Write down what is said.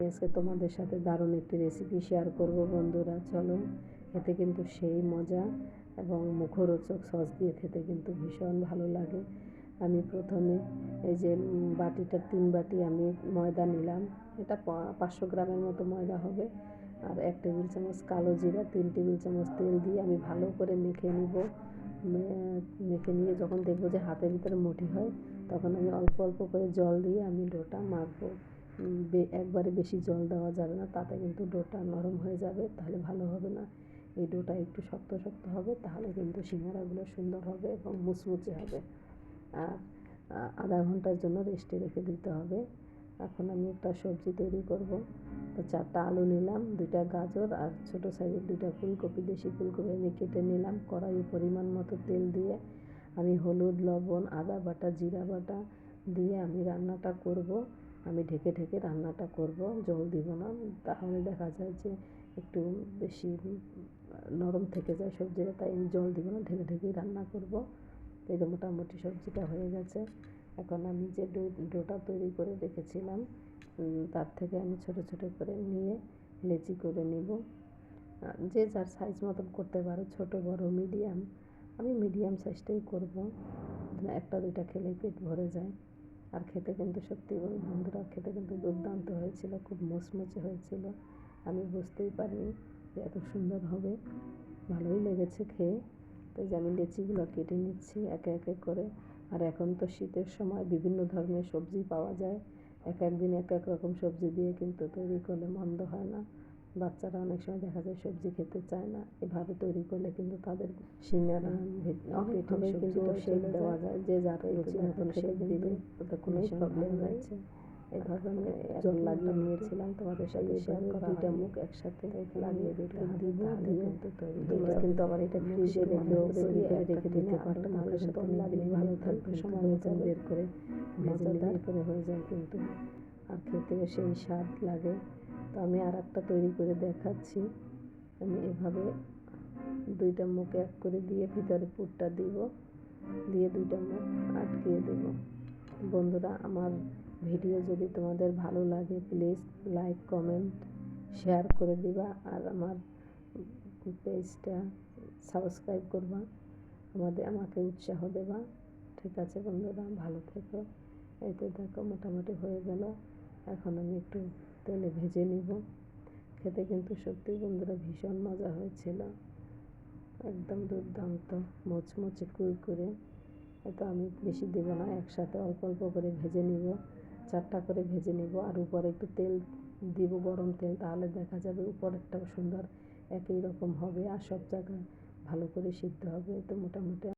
আজকে তোমাদের সাথে দারুণ একটি রেসিপি শেয়ার করব বন্ধুরা। চলো, খেতে কিন্তু সেই মজা এবং মুখরোচক, সস দিয়ে খেতে কিন্তু ভীষণ ভালো লাগে। আমি প্রথমে এই যে বাটিটা 3 বাটি আমি ময়দা নিলাম। এটা 500 গ্রামের মতো ময়দা হবে। আর 1 টেবিল চামচ কালো জিরা, 3 টেবিল চামচ তেল দিয়ে আমি ভালো করে মেখে নিব। মেখে নিয়ে যখন দেখব যে হাতের ভিতরে মুঠি হয়, তখন আমি অল্প অল্প করে জল দিয়ে আমি ডোটা মাখবো। একবারে বেশি জল দেওয়া যাবে না, তাতে কিন্তু ডোটা নরম হয়ে যাবে, তাহলে ভালো হবে না। এই ডোটা একটু শক্ত শক্ত হবে, তাহলে কিন্তু সিঙ্গারাগুলো সুন্দর হবে এবং মুচমুচে হবে। আর আধা ঘন্টার জন্য রেস্টে রেখে দিতে হবে। এখন আমি একটা সবজি তৈরি করব। তো 4টা আলু নিলাম, 2টা গাজর আর ছোটো সাইজের 2টা ফুলকপি, দেশি ফুলকপি আমি কেটে নিলাম। কড়াইয়ে পরিমাণ মতো তেল দিয়ে আমি হলুদ, লবণ, আদা বাটা, জিরা বাটা দিয়ে আমি রান্নাটা করব। আমি ঢেকে ঢেকে রান্নাটা করব, জল দিব না, তাহলে দেখা যায় যে একটু বেশি নরম থেকে যায় সবজিটা, তাই আমি জল দিব না, ঢেকে ঢেকেই রান্না করব। এই তো মোটামুটি সবজিটা হয়ে গেছে। এখন আমি যে ডোটা তৈরি করে রেখেছিলাম, তার থেকে আমি ছোট ছোট করে নিয়ে লেচি করে নিব। যে যার সাইজ মতন করতে পারো, ছোট বড় মিডিয়াম। আমি মিডিয়াম সাইজটাই করব, 1টা 2টা খেলেই পেট ভরে যায়। আর খেতে কিন্তু সত্যি বন্ধুরা, খেতে কিন্তু দুর্দান্ত হয়েছিল, খুব মুচমুচে হয়েছিল। আমি বুঝতেই পারিনি যে এত সুন্দর হবে, ভালোই লেগেছে খেয়ে। তো যে আমি লেচিগুলো কেটে নিচ্ছি একে একে করে। আর এখন তো শীতের সময় বিভিন্ন ধরনের সবজি পাওয়া যায়, এক একদিন এক এক রকম সবজি দিয়ে কিন্তু তৈরি করলে মন্দ হয় না। বাচ্চারা অনেক সময় দেখা যায় সবজি খেতে চায় না, এভাবে তৈরি করলে কিন্তু তাদের সিঙ্গারা অনেকভাবে কিন্তু শেপ দেওয়া যায়, যে যার রুচি মতন শেপ দিবে, ওতে কোনো প্রবলেম নাই। এভাবে আমি জল লাগিয়ে নিয়েছিলাম, তোমাদের সাথে শেয়ার করা 2টা মুখ একসাথে লাগিয়ে দিতে হবে, তাহলে কিন্তু তৈরি। তোমরা কিন্তু আবার এটা ফ্রিজে রেখেও তৈরি করে রেখে দিতে পারো, তাহলে কিন্তু অনেকদিন ভালো থাকবে। সময় মতন বের করে মজাদার করে হয়ে যায় কিন্তু, আর খেতেও সেই স্বাদ লাগে। তো আমি আর একটা তৈরি করে দেখাচ্ছি। আমি এভাবে 2টা মুখ এক করে দিয়ে ভিতরে পুরটা দিব, দিয়ে 2টা মুখ আটকিয়ে দেব। বন্ধুরা, আমার ভিডিও যদি তোমাদের ভালো লাগে, প্লিজ লাইক, কমেন্ট, শেয়ার করে দিবা। আর আমার পেজটা সাবস্ক্রাইব করবা, আমাকে উৎসাহ দেবা। ঠিক আছে বন্ধুরা, ভালো থেকো। এই তো দেখো মোটামুটি হয়ে গেল। এখন আমি একটু তেলে ভেজে নিব। খেতে কিন্তু সত্যি বন্ধুরা ভীষণ মজা হয়েছিল, একদম দুর্দান্ত, মুচমুচে কুরকুরে। এতো আমি বেশি দেব না, একসাথে অল্প অল্প করে ভেজে নিব। 4টা করে ভেজে নিব, আর উপরে একটু তেল দিব, গরম তেল, তাহলে দেখা যাবে উপরেরটাও সুন্দর একই রকম হবে, আর সব জায়গায় ভালো করে সিদ্ধ হবে। তো মোটামুটি